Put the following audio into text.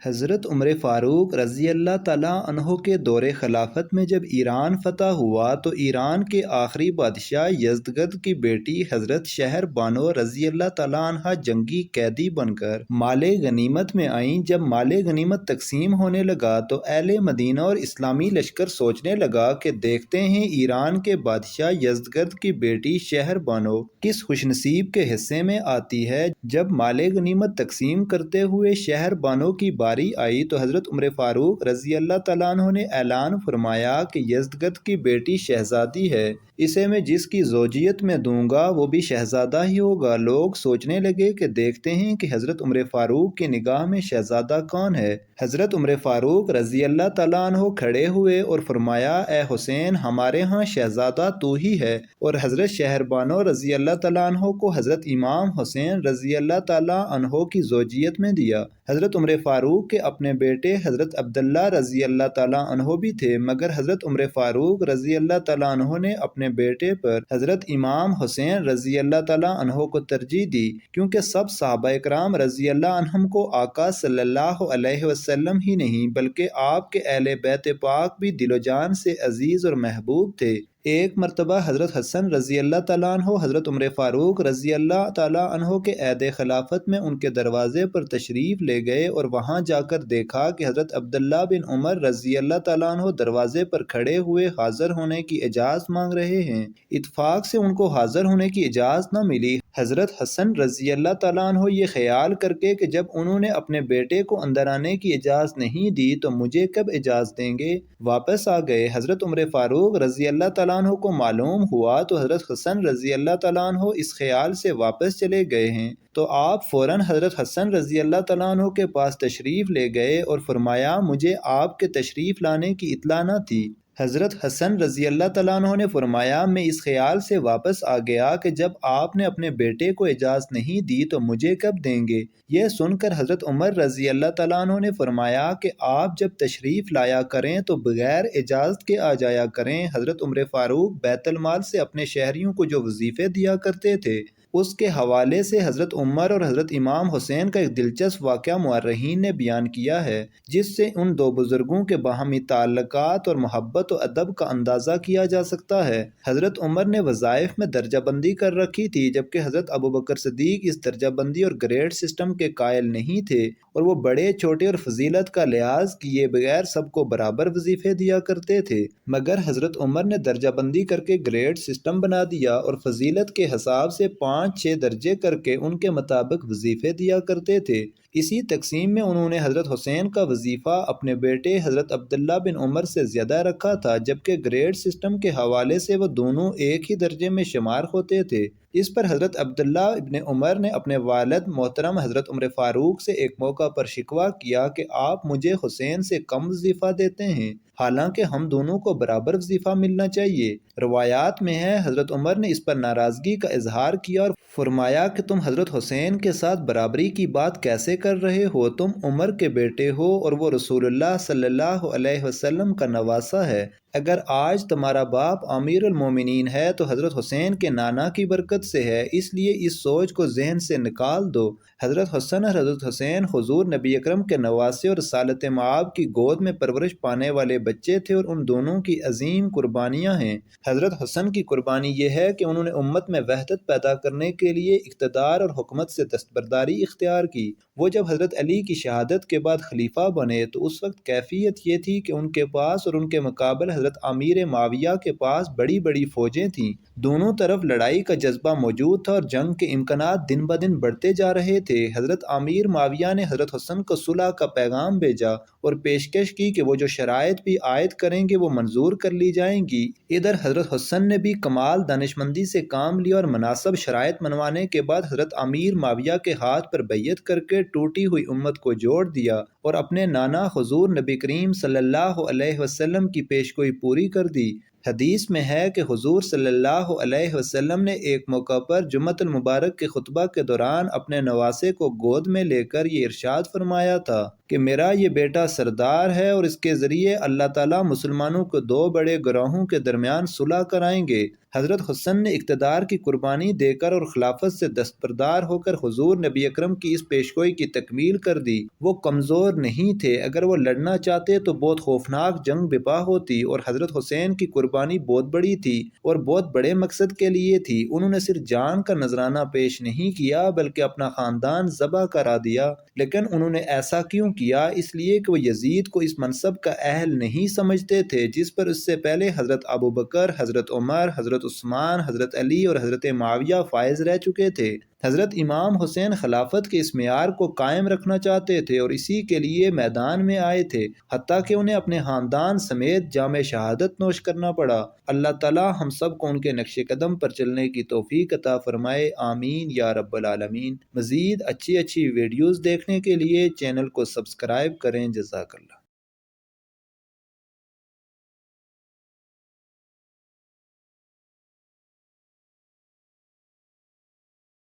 حضرت عمر فاروق رضی اللہ تعالیٰ عنہ کے دور خلافت میں جب ایران فتح ہوا تو ایران کے آخری بادشاہ یزدگرد کی بیٹی حضرت شہر بانو رضی اللہ تعالیٰ عنہ جنگی قیدی بن کر مال غنیمت میں آئیں۔ جب مال غنیمت تقسیم ہونے لگا تو اہل مدینہ اور اسلامی لشکر سوچنے لگا کہ دیکھتے ہیں ایران کے بادشاہ یزدگرد کی بیٹی شہر بانو کس خوش نصیب کے حصے میں آتی ہے۔ جب مال غنیمت تقسیم کرتے ہوئے شہر بانو کی باری آئی تو حضرت عمر فاروق رضی اللہ تعالیٰ عنہ نے اعلان فرمایا کہ یزدگرد کی بیٹی شہزادی ہے، اسے میں جس کی زوجیت میں دوں گا وہ بھی شہزادہ ہی ہوگا۔ لوگ سوچنے لگے کہ دیکھتے ہیں کہ حضرت عمر فاروق کی نگاہ میں شہزادہ کون ہے۔ حضرت عمر فاروق رضی اللہ تعالیٰ عنہ کھڑے ہوئے اور فرمایا، اے حسین، ہمارے ہاں شہزادہ تو ہی ہے، اور حضرت شہر بانو رضی اللہ تعالیٰ عنہ کو حضرت امام حسین رضی اللہ تعالیٰ عنہ کی زوجیت میں دیا۔ حضرت عمر فاروق کے اپنے بیٹے حضرت عبداللہ رضی اللہ تعالیٰ عنہ بھی تھے، مگر حضرت عمر فاروق رضی اللہ تعالیٰ عنہ نے اپنے بیٹے پر حضرت امام حسین رضی اللہ تعالیٰ عنہ کو ترجیح دی، کیونکہ سب صحابہ اکرام رضی اللہ عنہم کو آقا صلی اللہ علیہ وسلم ہی نہیں بلکہ آپ کے اہل بیت پاک بھی دل و جان سے عزیز اور محبوب تھے۔ ایک مرتبہ حضرت حسن رضی اللہ تعالیٰ عنہ حضرت عمر فاروق رضی اللہ تعالیٰ عنہ کے عہد خلافت میں ان کے دروازے پر تشریف لے گئے اور وہاں جا کر دیکھا کہ حضرت عبداللہ بن عمر رضی اللہ تعالیٰ عنہ دروازے پر کھڑے ہوئے حاضر ہونے کی اجازت مانگ رہے ہیں۔ اتفاق سے ان کو حاضر ہونے کی اجازت نہ ملی۔ حضرت حسن رضی اللہ تعالیٰ عنہ یہ خیال کر کے کہ جب انہوں نے اپنے بیٹے کو اندر آنے کی اجازت نہیں دی تو مجھے کب اجازت دیں گے، واپس آ گئے۔ حضرت عمر فاروق رضی اللہ تعالیٰ عنہ کو معلوم ہوا تو حضرت حسن رضی اللہ تعالیٰ عنہ اس خیال سے واپس چلے گئے ہیں تو آپ فوراً حضرت حسن رضی اللہ تعالیٰ عنہ کے پاس تشریف لے گئے اور فرمایا، مجھے آپ کے تشریف لانے کی اطلاع نہ تھی۔ حضرت حسن رضی اللہ تعالیٰ عنہ نے فرمایا، میں اس خیال سے واپس آ گیا کہ جب آپ نے اپنے بیٹے کو اجازت نہیں دی تو مجھے کب دیں گے۔ یہ سن کر حضرت عمر رضی اللہ تعالیٰ عنہ نے فرمایا کہ آپ جب تشریف لایا کریں تو بغیر اجازت کے آ جایا کریں۔ حضرت عمر فاروق بیت المال سے اپنے شہریوں کو جو وظیفے دیا کرتے تھے اس کے حوالے سے حضرت عمر اور حضرت امام حسین کا ایک دلچسپ واقعہ مورخین نے بیان کیا ہے، جس سے ان دو بزرگوں کے باہمی تعلقات اور محبت و ادب کا اندازہ کیا جا سکتا ہے۔ حضرت عمر نے وظائف میں درجہ بندی کر رکھی تھی، جبکہ حضرت ابوبکر صدیق اس درجہ بندی اور گریڈ سسٹم کے قائل نہیں تھے، اور وہ بڑے چھوٹے اور فضیلت کا لحاظ کیے بغیر سب کو برابر وظیفے دیا کرتے تھے، مگر حضرت عمر نے درجہ بندی کر کے گریڈ سسٹم بنا دیا اور فضیلت کے حساب سے 5-6 درجے کر کے ان کے مطابق وظیفے دیا کرتے تھے۔ اسی تقسیم میں انہوں نے حضرت حسین کا وظیفہ اپنے بیٹے حضرت عبداللہ بن عمر سے زیادہ رکھا تھا، جبکہ گریڈ سسٹم کے حوالے سے وہ دونوں ایک ہی درجے میں شمار ہوتے تھے۔ اس پر حضرت عبداللہ ابن عمر نے اپنے والد محترم حضرت عمر فاروق سے ایک موقع پر شکوہ کیا کہ آپ مجھے حسین سے کم وظیفہ دیتے ہیں، حالانکہ ہم دونوں کو برابر وظیفہ ملنا چاہیے۔ روایات میں ہے حضرت عمر نے اس پر ناراضگی کا اظہار کیا اور فرمایا کہ تم حضرت حسین کے ساتھ برابری کی بات کیسے کر رہے ہو؟ تم عمر کے بیٹے ہو اور وہ رسول اللہ صلی اللہ علیہ وسلم کا نواسہ ہے۔ اگر آج تمہارا باپ امیر المومنین ہے تو حضرت حسین کے نانا کی برکت سے ہے، اس لیے اس سوچ کو ذہن سے نکال دو۔ حضرت حسن اور حضرت حسین حضور نبی اکرم کے نواسے اور رسالت مآب کی گود میں پرورش پانے والے بچے تھے، اور ان دونوں کی عظیم قربانیاں ہیں۔ حضرت حسن کی قربانی یہ ہے کہ انہوں نے امت میں وحدت پیدا کرنے کے لیے اقتدار اور حکمت سے دستبرداری اختیار کی۔ وہ جب حضرت علی کی شہادت کے بعد خلیفہ بنے تو اس وقت کیفیت یہ تھی کہ ان کے پاس اور ان کے مقابل حضرت امیر معاویہ کے پاس بڑی بڑی فوجیں تھیں۔ دونوں طرف لڑائی کا جذبہ موجود تھا اور جنگ کے امکانات دن بدن بڑھتے جا رہے تھے۔ حضرت امیر معاویہ نے حضرت حسن کو صلح کا پیغام بھیجا اور پیشکش کی کہ وہ جو شرائط بھی عائد کریں گے وہ منظور کر لی جائیں گی۔ ادھر حضرت حسن نے بھی کمال دانشمندی سے کام لیا اور مناسب شرائط منوانے کے بعد حضرت امیر معاویہ کے ہاتھ پر بیعت کر کے ٹوٹی ہوئی امت کو جوڑ دیا اور اپنے نانا حضور نبی کریم صلی اللہ علیہ وسلم کی پیشگوئی پوری کر دی۔ حدیث میں ہے کہ حضور صلی اللہ علیہ وسلم نے ایک موقع پر جمعۃ المبارک کے خطبہ کے دوران اپنے نواسے کو گود میں لے کر یہ ارشاد فرمایا تھا، کہ میرا یہ بیٹا سردار ہے اور اس کے ذریعے اللہ تعالیٰ مسلمانوں کو دو بڑے گروہوں کے درمیان صلح کرائیں گے۔ حضرت حسن نے اقتدار کی قربانی دے کر اور خلافت سے دستبردار ہو کر حضور نبی اکرم کی اس پیشگوئی کی تکمیل کر دی۔ وہ کمزور نہیں تھے، اگر وہ لڑنا چاہتے تو بہت خوفناک جنگ برپا ہوتی، اور حضرت حسین کی قربانی بہت بڑی تھی اور بہت بڑے مقصد کے لیے تھی۔ انہوں نے صرف جان کا نذرانہ پیش نہیں کیا بلکہ اپنا خاندان ذبح کرا دیا۔ لیکن انہوں نے ایسا کیوں کیا؟ اس لیے کہ وہ یزید کو اس منصب کا اہل نہیں سمجھتے تھے جس پر اس سے پہلے حضرت ابوبکر، حضرت عمر، حضرت عثمان، حضرت علی اور حضرت معاویہ فائز رہ چکے تھے۔ حضرت امام حسین خلافت کے اس معیار کو قائم رکھنا چاہتے تھے اور اسی کے لیے میدان میں آئے تھے، حتیٰ کہ انہیں اپنے خاندان سمیت جام شہادت نوش کرنا پڑا۔ اللہ تعالی ہم سب کو ان کے نقش قدم پر چلنے کی توفیق عطا فرمائے، آمین یا رب العالمین۔ مزید اچھی ویڈیوز دیکھنے کے لیے چینل کو سبسکرائب کریں۔ جزاک اللہ۔